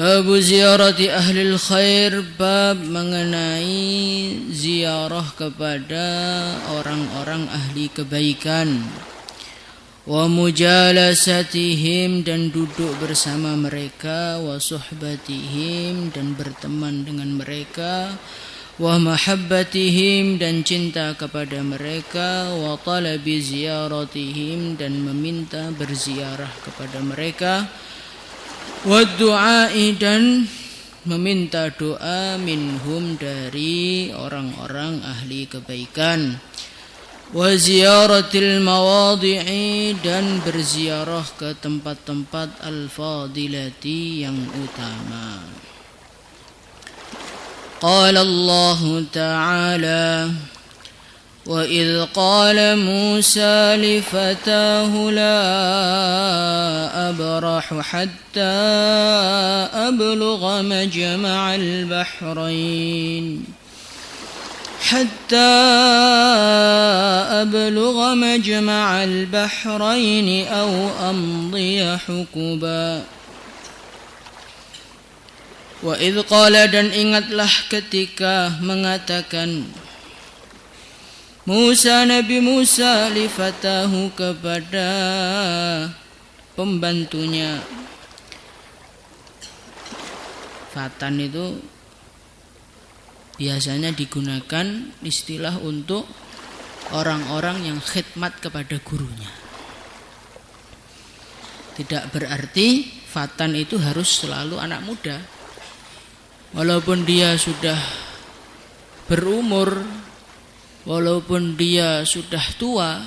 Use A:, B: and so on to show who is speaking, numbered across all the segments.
A: Babu ziarati ahlil khair, bab mengenai ziarah kepada orang-orang ahli kebaikan. Wa mujalasatihim, dan duduk bersama mereka. Wa suhbatihim, dan berteman dengan mereka. Wa mahabbatihim, dan cinta kepada mereka. Wa talabi ziyaratihim, dan meminta berziarah kepada mereka. Wa du'ai, dan meminta doa minhum, dari orang-orang ahli kebaikan. Wa ziyaratil mawadhi'i, dan berziarah ke tempat-tempat al-fadilati, yang utama. Qala Allah Ta'ala: وَإِذْ قَالَ مُوسَى لِفَتَاهُ لَا أَبْرَحُ حَتَّى أَبْلُغَ مَجْمَعَ الْبَحْرَيْنِ أَوْ أَمْضِيَ حُقُبًا. وَإِذْ قَالَ, dan ingatlah ketika mengatakan Nabi Musa li fatahu, kepada pembantunya. Fatan itu biasanya digunakan istilah untuk orang-orang yang khidmat kepada gurunya. Tidak berarti fatan itu harus selalu anak muda. Walaupun dia sudah berumur, walaupun dia sudah tua,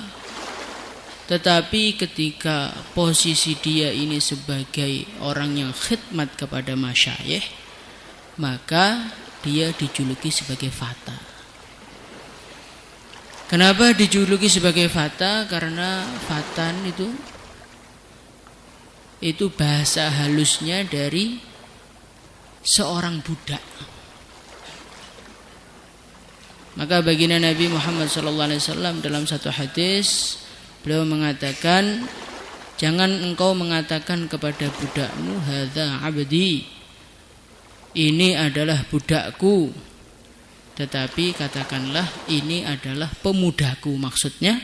A: tetapi ketika posisi dia ini sebagai orang yang khidmat kepada masyayikh, maka dia dijuluki sebagai fata. Kenapa dijuluki sebagai fata? Karena fatan itu bahasa halusnya dari seorang budak. Maka baginda Nabi Muhammad SAW dalam satu hadis, beliau mengatakan, jangan engkau mengatakan kepada budakmu hadza abdi, ini adalah budakku, tetapi katakanlah ini adalah pemudaku. Maksudnya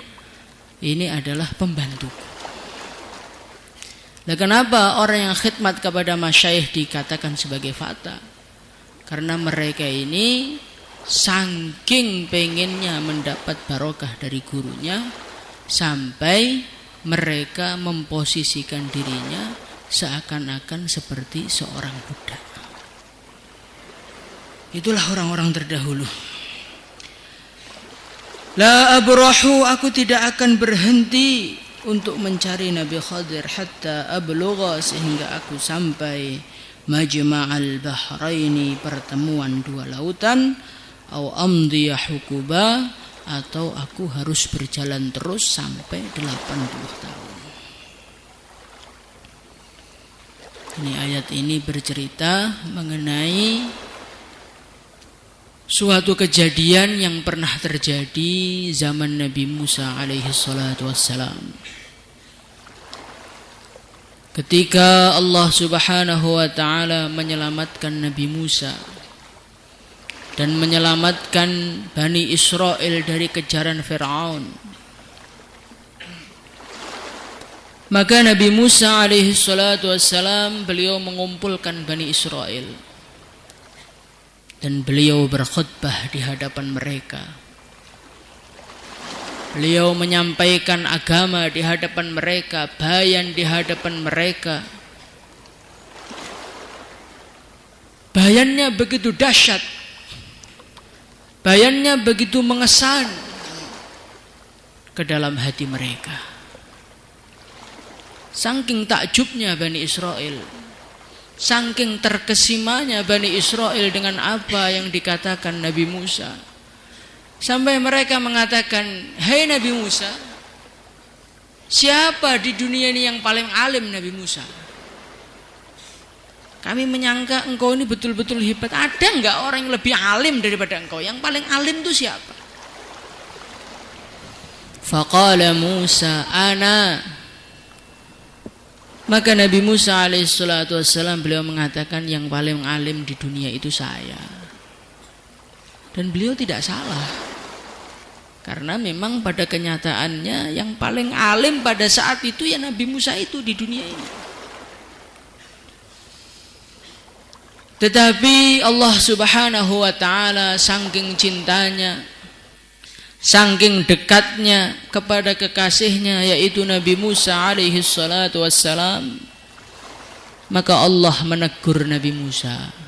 A: ini adalah pembantuku. Nah, kenapa orang yang khidmat kepada masyayikh dikatakan sebagai fata? Karena mereka ini saking pengennya mendapat barokah dari gurunya, sampai mereka memposisikan dirinya seakan-akan seperti seorang budak. Itulah orang-orang terdahulu. La abrahu, aku tidak akan berhenti untuk mencari Nabi Khadir hatta ablugha, sehingga aku sampai majma'al bahraini, pertemuan dua lautan, au amdiya hukuba, atau aku harus berjalan terus sampai 80 tahun. Ini ayat ini bercerita mengenai suatu kejadian yang pernah terjadi zaman Nabi Musa alaihi salatu wassalam. Ketika Allah Subhanahu wa ta'ala menyelamatkan Nabi Musa dan menyelamatkan Bani Israel dari kejaran Fir'aun, maka Nabi Musa alaihi salatu wassalam, beliau mengumpulkan Bani Israel dan beliau berkhutbah di hadapan mereka. Beliau menyampaikan agama di hadapan mereka, bayan di hadapan mereka. Bayannya begitu dahsyat, bayannya begitu mengesan ke dalam hati mereka. Saking takjubnya Bani Israel, saking terkesimanya Bani Israel dengan apa yang dikatakan Nabi Musa, sampai mereka mengatakan, "Hai Nabi Musa, siapa di dunia ini yang paling alim?" Nabi Musa, kami menyangka engkau ini betul-betul hebat. Ada enggak orang yang lebih alim daripada engkau? Yang paling alim itu siapa? Faqala Musa, ana. Maka Nabi Musa alaihissalatu wassalam beliau mengatakan yang paling alim di dunia itu saya. Dan beliau tidak salah. Karena memang pada kenyataannya yang paling alim pada saat itu ya Nabi Musa itu di dunia ini. Tetapi Allah Subhanahu wa taala saking cintanya, saking dekatnya kepada kekasihnya yaitu Nabi Musa alaihi salatu wassalam, maka Allah menegur Nabi Musa.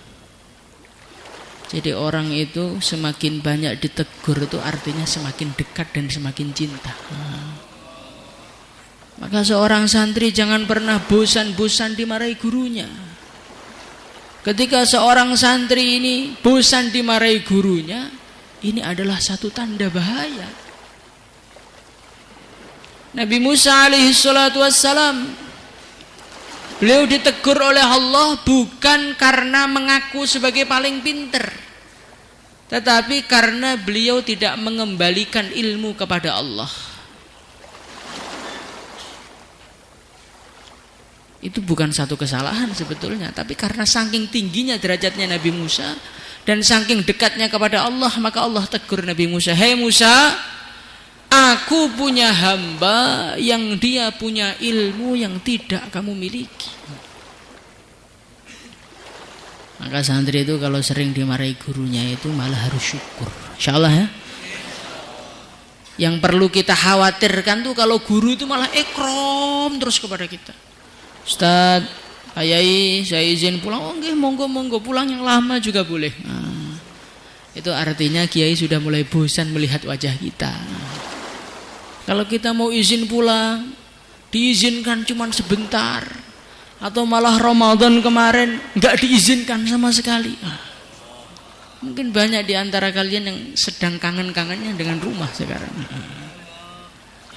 A: Jadi orang itu semakin banyak ditegur itu artinya semakin dekat dan semakin cinta. Maka seorang santri jangan pernah bosan-bosan dimarahi gurunya. Ketika seorang santri ini bosan dimarahi gurunya, ini adalah satu tanda bahaya. Nabi Musa alaihi salatu wassalam, beliau ditegur oleh Allah bukan karena mengaku sebagai paling pinter, tetapi karena beliau tidak mengembalikan ilmu kepada Allah. Itu bukan satu kesalahan sebetulnya, tapi karena saking tingginya derajatnya Nabi Musa dan saking dekatnya kepada Allah, maka Allah tegur Nabi Musa, "Hei Musa, aku punya hamba yang dia punya ilmu yang tidak kamu miliki." Maka santri itu kalau sering dimarahi gurunya itu malah harus syukur, insyaallah ya. Yang perlu kita khawatirkan tuh kalau guru itu malah ikram terus kepada kita. "Ustaz, Pak Yai, saya izin pulang." "Oh nggih, monggo pulang yang lama juga boleh." Nah, itu artinya Kiai sudah mulai bosan melihat wajah kita. Kalau kita mau izin pulang, diizinkan cuma sebentar, atau malah Ramadan kemarin nggak diizinkan sama sekali. Mungkin banyak di antara kalian yang sedang kangen-kangennya dengan rumah sekarang.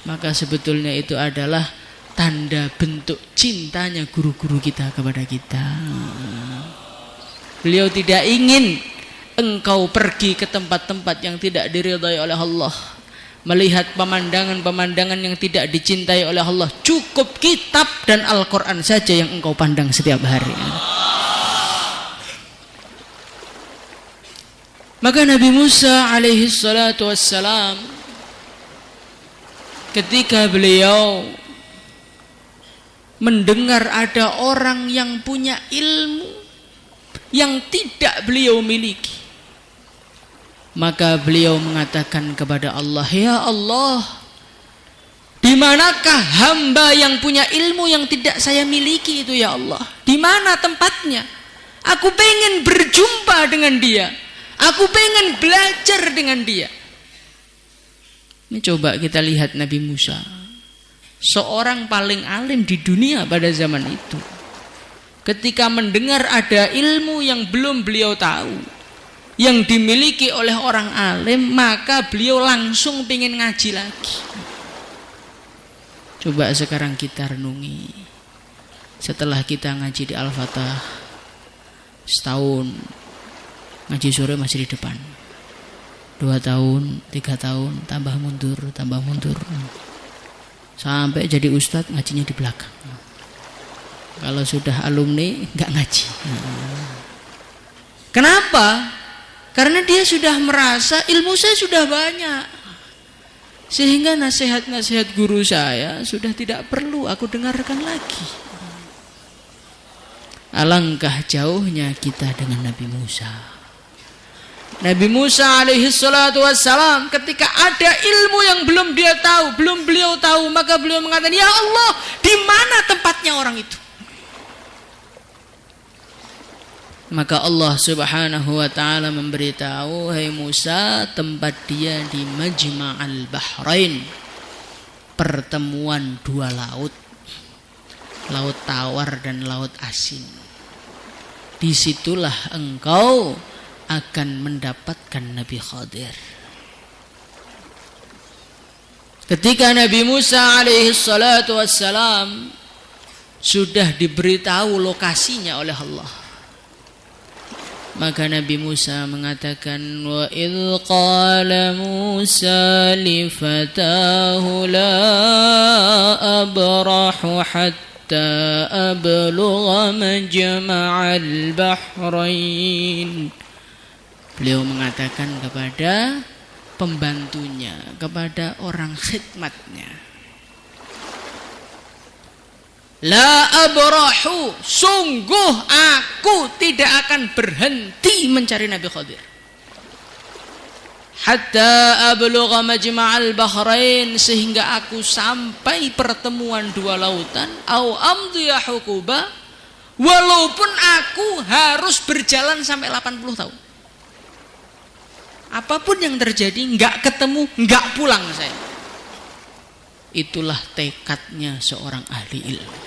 A: Maka sebetulnya itu adalah tanda bentuk cintanya guru-guru kita kepada kita. Beliau tidak ingin engkau pergi ke tempat-tempat yang tidak diridhai oleh Allah, melihat pemandangan-pemandangan yang tidak dicintai oleh Allah. Cukup kitab dan Al-Quran saja yang engkau pandang setiap hari. Maka Nabi Musa alaihi salatu wassalam, ketika beliau mendengar ada orang yang punya ilmu yang tidak beliau miliki, maka beliau mengatakan kepada Allah, "Ya Allah, di manakah hamba yang punya ilmu yang tidak saya miliki itu ya Allah? Di mana tempatnya? Aku pengen berjumpa dengan dia. Aku pengen belajar dengan dia." Ini coba kita lihat Nabi Musa, seorang paling alim di dunia pada zaman itu. Ketika mendengar ada ilmu yang belum beliau tahu, yang dimiliki oleh orang alim, maka beliau langsung pengen ngaji lagi. Coba sekarang kita renungi, setelah kita ngaji di Al-Fatah setahun, ngaji sore masih di depan, 2 tahun, 3 tahun, tambah mundur, sampai jadi ustadz ngajinya di belakang. Kalau sudah alumni nggak ngaji. Kenapa? Karena dia sudah merasa ilmu saya sudah banyak, sehingga nasihat-nasihat guru saya sudah tidak perlu aku dengarkan lagi. Alangkah jauhnya kita dengan Nabi Musa. Nabi Musa alaihi salatu wassalam, ketika ada ilmu yang belum beliau tahu, maka beliau mengatakan, "Ya Allah, di mana tempatnya orang itu?" Maka Allah Subhanahu wa taala memberitahu, "Hai Musa, tempat dia di Majma'al Bahrain, pertemuan 2 laut, laut tawar dan laut asin. Disitulah engkau akan mendapatkan Nabi Khadir." Ketika Nabi Musa alaihi salatu wassalam sudah diberitahu lokasinya oleh Allah, maka Nabi Musa mengatakan, "Wa idh qala Musa li fatahu la abrahu hatta hatta ablugha majma'al bahrain. Beliau mengatakan kepada pembantunya, kepada orang khidmatnya, la abrahu, sungguh aku tidak akan berhenti mencari Nabi Khadir hatta ablugha majma'al bahrain, sehingga aku sampai pertemuan dua lautan, au amdiya huquba, walaupun aku harus berjalan sampai 80 tahun. Apapun yang terjadi, enggak ketemu, enggak pulang saya. Itulah tekadnya seorang ahli ilmu.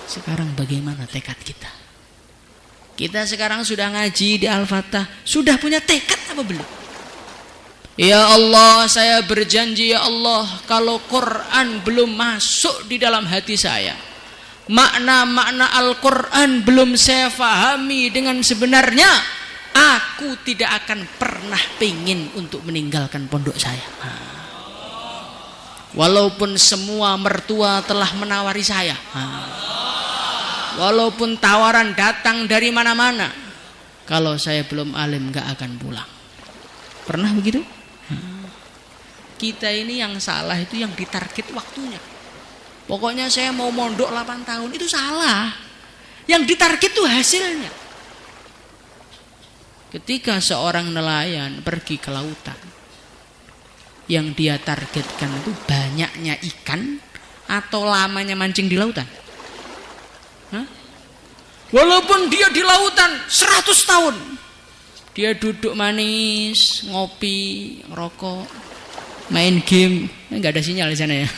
A: Sekarang bagaimana tekad kita? Kita sekarang sudah ngaji di Al-Fatah, sudah punya tekad apa belum? Ya Allah, saya berjanji ya Allah, kalau Quran belum masuk di dalam hati saya, makna-makna Al-Quran belum saya fahami dengan sebenarnya, aku tidak akan pernah pengin untuk meninggalkan pondok saya. Walaupun semua mertua telah menawari saya, walaupun tawaran datang dari mana-mana, kalau saya belum alim gak akan pulang. Pernah begitu? Kita ini yang salah itu yang ditarget waktunya. Pokoknya saya mau mondok 8 tahun, itu salah. Yang ditarget itu hasilnya. Ketika seorang nelayan pergi ke lautan, yang dia targetkan itu banyaknya ikan atau lamanya mancing di lautan? Walaupun dia di lautan 100 tahun, dia duduk manis, ngopi, rokok, main game, nggak ada sinyal di sana ya.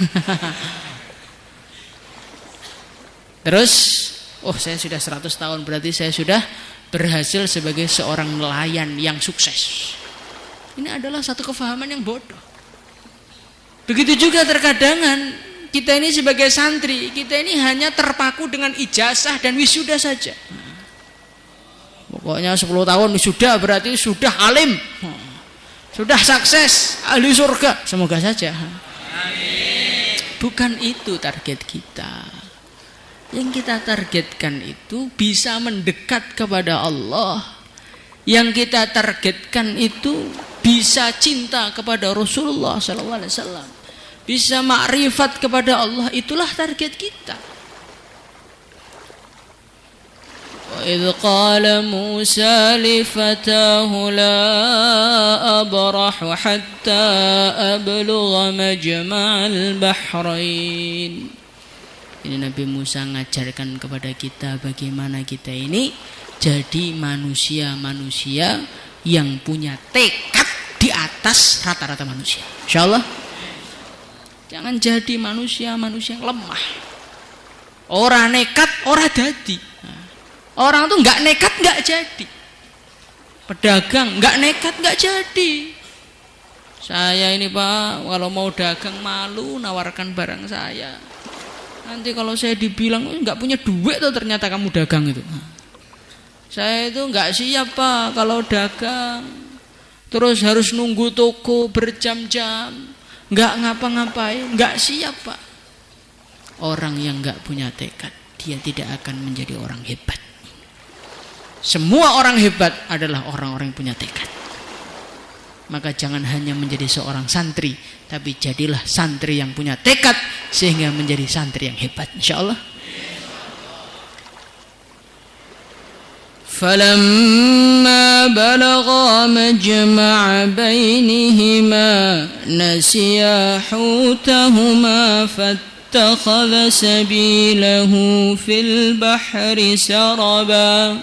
A: Terus, oh saya sudah 100 tahun, berarti saya sudah berhasil sebagai seorang nelayan yang sukses. Ini adalah satu kefahaman yang bodoh. Begitu juga terkadangan kita ini sebagai santri, kita ini hanya terpaku dengan ijazah dan wisuda saja. Pokoknya 10 tahun wisuda berarti sudah alim, sudah sukses, ahli surga, semoga saja. Bukan itu target kita. Yang kita targetkan itu bisa mendekat kepada Allah. Yang kita targetkan itu bisa cinta kepada Rasulullah SAW, bisa makrifat kepada Allah. Itulah target kita. Wa idh qala Musa li fatahu la abrahu hatta ablugha majma'al bahrain. Ini Nabi Musa ngajarkan kepada kita bagaimana kita ini jadi manusia-manusia yang punya tekad di atas rata-rata manusia. Insyaallah. Jangan jadi manusia-manusia yang lemah. Orang nekat, orang jadi. Orang tuh nggak nekat nggak jadi. Pedagang nggak nekat nggak jadi. Saya ini Pak, kalau mau dagang malu nawarkan barang saya. Nanti kalau saya dibilang nggak punya duit tuh ternyata kamu dagang itu. Saya itu nggak siap Pak kalau dagang. Terus harus nunggu toko berjam-jam, nggak ngapa-ngapain, nggak siap Pak. Orang yang nggak punya tekad, dia tidak akan menjadi orang hebat. Semua orang hebat adalah orang-orang yang punya tekad. Maka jangan hanya menjadi seorang santri, tapi jadilah santri yang punya tekad sehingga menjadi santri yang hebat, insyaallah. Falamma balagha majma'a bainihima nasiya hutahuma fattakhadha sabilahu fil bahri saraba.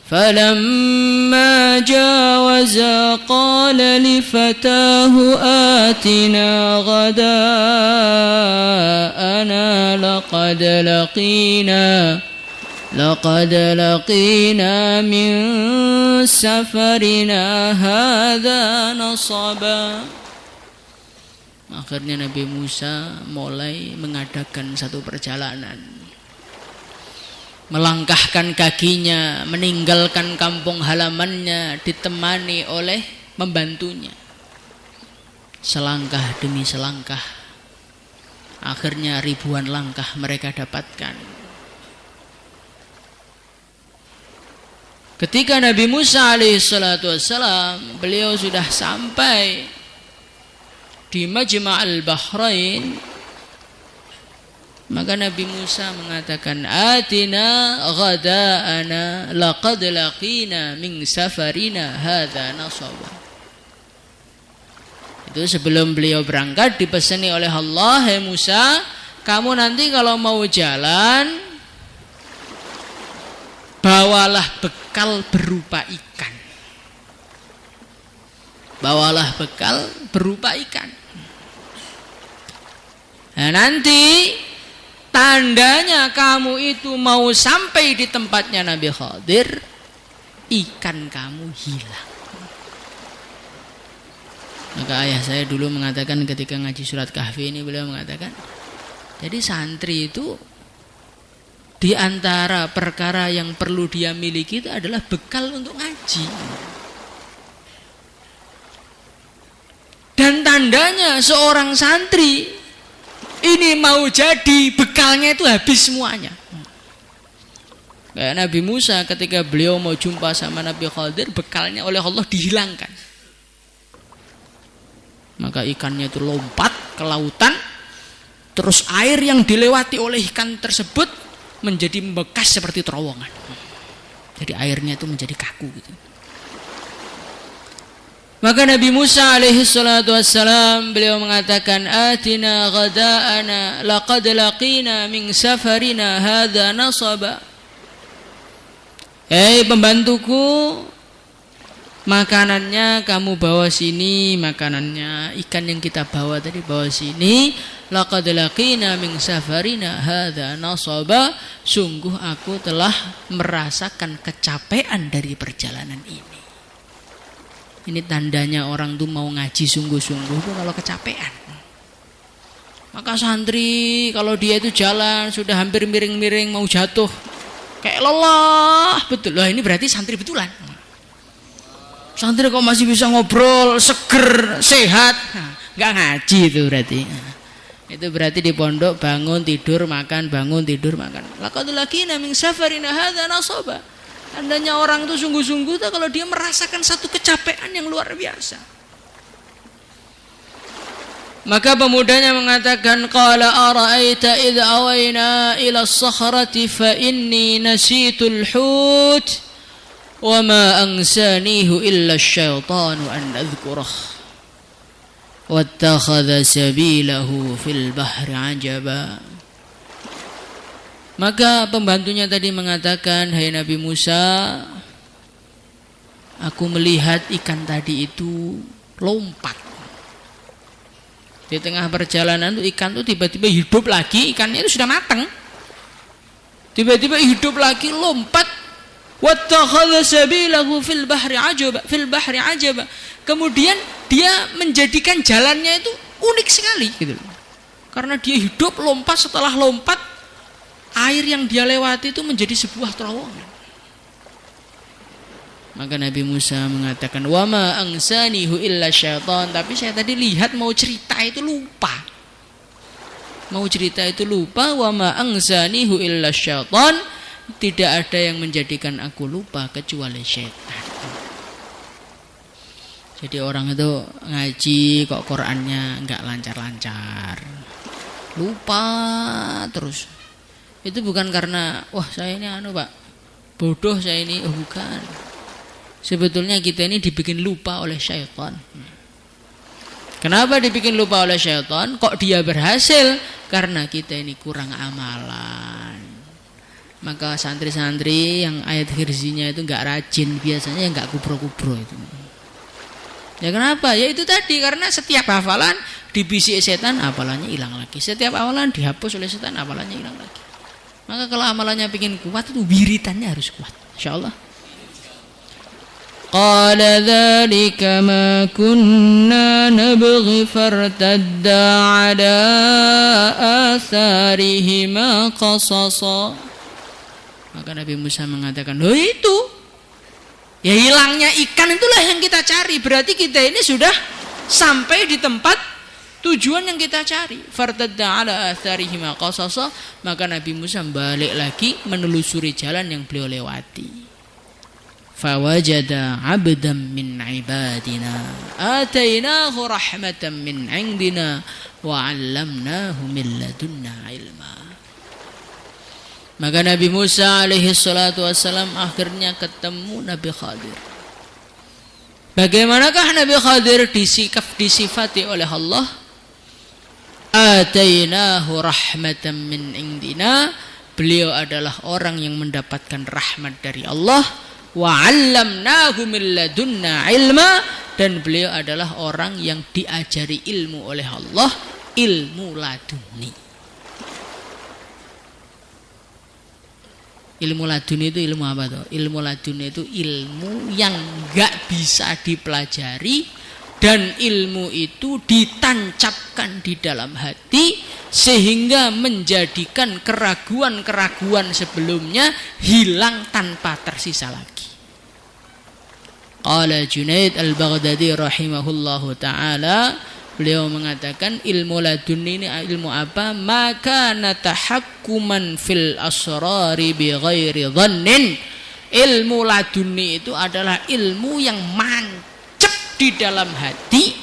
A: فلما جاوزا قال لفتاه آتنا غداءنا لقد لقينا من سفرنا هذا نصبا. Akhirnya Nabi Musa mulai mengadakan satu perjalanan, melangkahkan kakinya, meninggalkan kampung halamannya, ditemani oleh pembantunya. Selangkah demi selangkah, Akhirnya ribuan langkah mereka dapatkan. Ketika Nabi Musa alaihissalatu wassalam, beliau sudah sampai di Majma'al Bahrain, maka Nabi Musa mengatakan, atina ghada'ana laqad laqina min safarina hadza nasaba. Itu sebelum beliau berangkat dipesani oleh Allah, hai Musa, kamu nanti kalau mau jalan bawalah bekal berupa ikan. Bawalah bekal berupa ikan. Nah, nanti tandanya kamu itu mau sampai di tempatnya Nabi Khadir, ikan kamu hilang. Maka ayah saya dulu mengatakan ketika ngaji surat Kahfi ini, beliau mengatakan, jadi santri itu di antara perkara yang perlu dia miliki itu adalah bekal untuk ngaji. Dan tandanya seorang santri ini mau jadi bekalnya itu habis semuanya. Kayak Nabi Musa ketika beliau mau jumpa sama Nabi Khadir, bekalnya oleh Allah dihilangkan. Maka ikannya itu lompat ke lautan, terus air yang dilewati oleh ikan tersebut menjadi membekas seperti terowongan. Jadi airnya itu menjadi kaku gitu. Maka Nabi Musa alaihi salatu wassalam beliau mengatakan, atina ghada'ana laqad laqina min safarina hadza nasaba. Hei pembantuku, makanannya kamu bawa sini, makanannya ikan yang kita bawa tadi bawa sini. Laqad laqina min safarina hadza nasaba, sungguh aku telah merasakan kecapean dari perjalanan ini. Ini tandanya orang tuh mau ngaji sungguh-sungguh tuh kalau kecapean. Maka santri kalau dia itu jalan sudah hampir miring-miring mau jatuh, kayak lelah betul. Lah ini berarti santri betulan. Santri kok masih bisa ngobrol, seger, sehat, nggak ngaji itu berarti. Itu berarti di pondok bangun tidur makan, bangun tidur makan. Laqad laqina min safarina hadza nasaba. Tandanya orang itu sungguh-sungguh tuh kalau dia merasakan satu kecapean yang luar biasa. Maka pemudanya mengatakan, qala ara'aita idh awayna ila as-sakhrati fa inni nasitul hut wa ma ansanihu illa asy-syaitanu an adhkurah wattakhadha sabilahu fil bahri ajaba. Maka pembantunya tadi mengatakan, hai Nabi Musa, aku melihat ikan tadi itu lompat. Di tengah perjalanan itu ikan itu tiba-tiba hidup lagi, ikannya itu sudah matang. Tiba-tiba hidup lagi, lompat. Wattakhadha sabilahu fil bahri ajaba. Kemudian dia menjadikan jalannya itu unik sekali gitu. Karena dia hidup, lompat, setelah lompat air yang dia lewati itu menjadi sebuah terowongan. Maka Nabi Musa mengatakan, wa ma ansanihu illa syaitan, tapi saya tadi lihat mau cerita itu lupa. Mau cerita itu lupa, wa ma ansanihu illa syaitan, tidak ada yang menjadikan aku lupa kecuali syaitan. Jadi orang itu ngaji kok Qur'annya enggak lancar-lancar, lupa terus. Itu bukan karena wah saya ini Pak bodoh saya ini, bukan. Sebetulnya kita ini dibikin lupa oleh syaitan. Kenapa dibikin lupa oleh syaitan? Kok dia berhasil? Karena kita ini kurang amalan. Maka santri-santri yang ayat hirzinya itu enggak rajin, biasanya enggak kubro-kubro itu. Ya kenapa? Ya itu tadi, karena setiap hafalan dibisik setan, hafalannya hilang lagi. Setiap hafalan dihapus oleh setan, hafalannya hilang lagi. Maka kalau amalannya ingin kuat itu wiritannya harus kuat, insyaallah. Qala dzalika ma kunna nabghi fartadda ala atharihima qasasa. Maka Nabi Musa mengatakan, "Oh itu. Ya hilangnya ikan itulah yang kita cari. Berarti kita ini sudah sampai di tempat tujuan yang kita cari. Fartadda ala atharihima qasasa, maka Nabi Musa balik lagi menelusuri jalan yang beliau lewati. Fawajada 'abdan min 'ibadina atainahu rahmatan min 'indina wa 'allamnahu min ladunna ilma. Maka Nabi Musa alaihi salatu wassalam akhirnya ketemu Nabi Khadir. Bagaimanakah Nabi Khadir disifati oleh Allah? Atainahu rahmatan min indina, beliau adalah orang yang mendapatkan rahmat dari Allah. Wa 'allamnahu min ladunna ilma, dan beliau adalah orang yang diajari ilmu oleh Allah, ilmu laduni. Ilmu laduni itu ilmu apa tuh? Ilmu laduni itu ilmu yang enggak bisa dipelajari, dan ilmu itu ditancapkan di dalam hati sehingga menjadikan keraguan-keraguan sebelumnya hilang tanpa tersisa lagi. Qala Junaid al-Baghdadi rahimahullahu ta'ala, beliau mengatakan ilmu laduni ini ilmu apa? Maka natahakkuman fil asrari bi ghairi dhannin. Ilmu laduni itu adalah ilmu yang di dalam hati,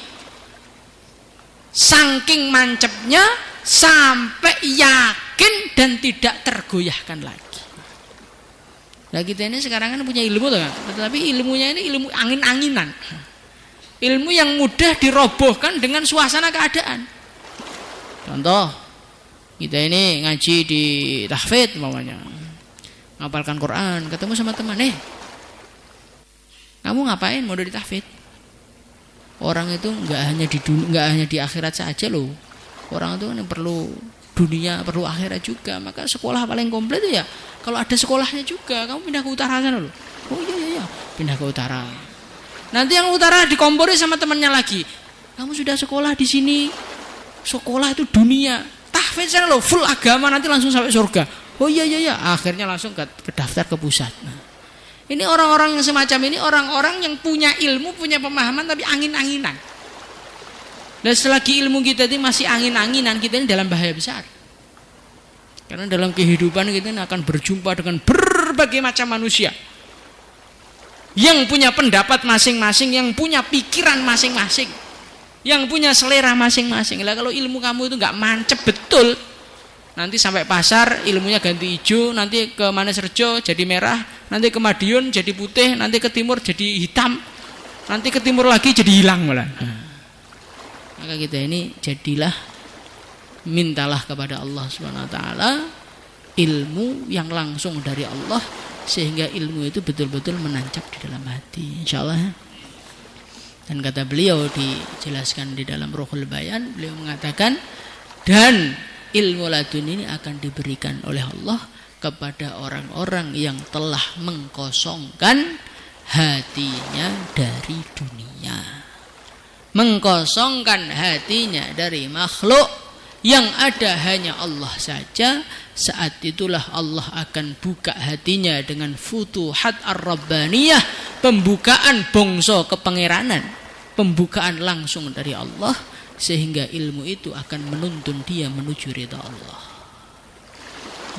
A: saking mancepnya sampai yakin dan tidak tergoyahkan lagi. Nah kita ini sekarang kan punya ilmu tuh kan, tetapi ilmunya ini ilmu angin-anginan, ilmu yang mudah dirobohkan dengan suasana keadaan. Contoh, kita ini ngaji di tahfidz umpamanya, ngapalkan Quran, ketemu sama teman, kamu ngapain mau dari tahfidz? Orang itu nggak hanya di akhirat saja loh. Orang itu kan perlu dunia, perlu akhirat juga. Maka sekolah paling komplit ya kalau ada sekolahnya juga. Kamu pindah ke utara sana loh. Oh iya, pindah ke utara. Nanti yang utara dikompori sama temannya lagi. Kamu sudah sekolah di sini. Sekolah itu dunia. Tahfidz sana loh, full agama, nanti langsung sampai surga. Oh iya. Akhirnya langsung ke daftar ke pusat. Nah, ini orang-orang yang semacam ini, orang-orang yang punya ilmu, punya pemahaman, tapi angin-anginan. Dan selagi ilmu kita ini masih angin-anginan, kita ini dalam bahaya besar. Karena dalam kehidupan kita ini akan berjumpa dengan berbagai macam manusia yang punya pendapat masing-masing, yang punya pikiran masing-masing, yang punya selera masing-masing. Lah kalau ilmu kamu itu nggak mancep betul, nanti sampai pasar ilmunya ganti hijau, nanti ke Manesrejo jadi merah, nanti ke Madiun jadi putih, nanti ke timur jadi hitam, nanti ke timur lagi jadi hilang malah. Maka kita ini jadilah, mintalah kepada Allah Subhanahu wa taala ilmu yang langsung dari Allah, sehingga ilmu itu betul-betul menancap di dalam hati, insyaallah. Dan kata beliau dijelaskan di dalam Ruhul Bayan, beliau mengatakan, dan ilmu ladun ini akan diberikan oleh Allah kepada orang-orang yang telah mengkosongkan hatinya dari dunia, mengkosongkan hatinya dari makhluk, yang ada hanya Allah saja. Saat itulah Allah akan buka hatinya dengan futuhat ar-rabbaniyah, pembukaan bongso kepangeranan, pembukaan langsung dari Allah, sehingga ilmu itu akan menuntun dia menuju ridha Allah.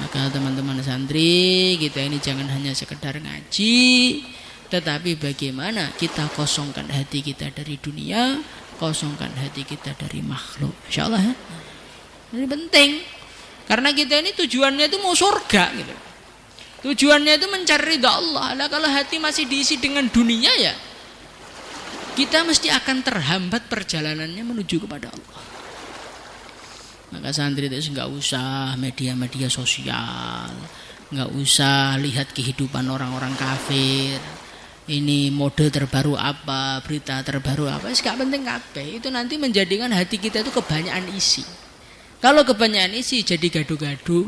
A: Maka teman-teman santri, kita ini jangan hanya sekedar ngaji, tetapi bagaimana kita kosongkan hati kita dari dunia, kosongkan hati kita dari makhluk, insyaallah ya. Ini penting, karena kita ini tujuannya itu mau surga gitu. Tujuannya itu mencari ridha Allah. Lah kalau hati masih diisi dengan dunia, ya kita mesti akan terhambat perjalanannya menuju kepada Allah. Maka santri itu nggak usah media-media sosial, nggak usah lihat kehidupan orang-orang kafir. Ini mode terbaru apa, berita terbaru apa, nggak penting kabeh. Itu nanti menjadikan hati kita itu kebanyakan isi. Kalau kebanyakan isi jadi gaduh-gaduh.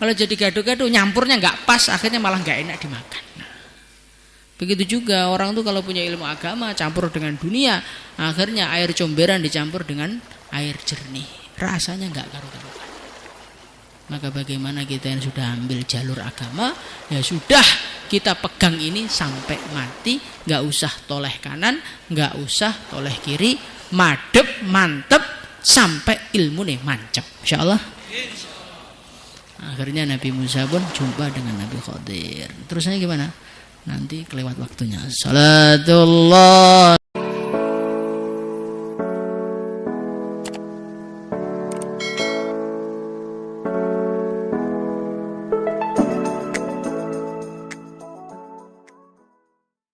A: Kalau jadi gaduh-gaduh nyampurnya nggak pas, akhirnya malah nggak enak dimakan. Begitu juga orang tuh kalau punya ilmu agama campur dengan dunia, akhirnya air comberan dicampur dengan air jernih, rasanya nggak karu-karuan. Maka bagaimana kita yang sudah ambil jalur agama, ya sudah kita pegang ini sampai mati, nggak usah toleh kanan, nggak usah toleh kiri, madep, mantep,
B: sampai ilmu nih mancep. Insyaallah. Akhirnya Nabi Musa pun jumpa dengan Nabi Khadir. Terusnya gimana? Nanti kelewat waktunya. Salatullah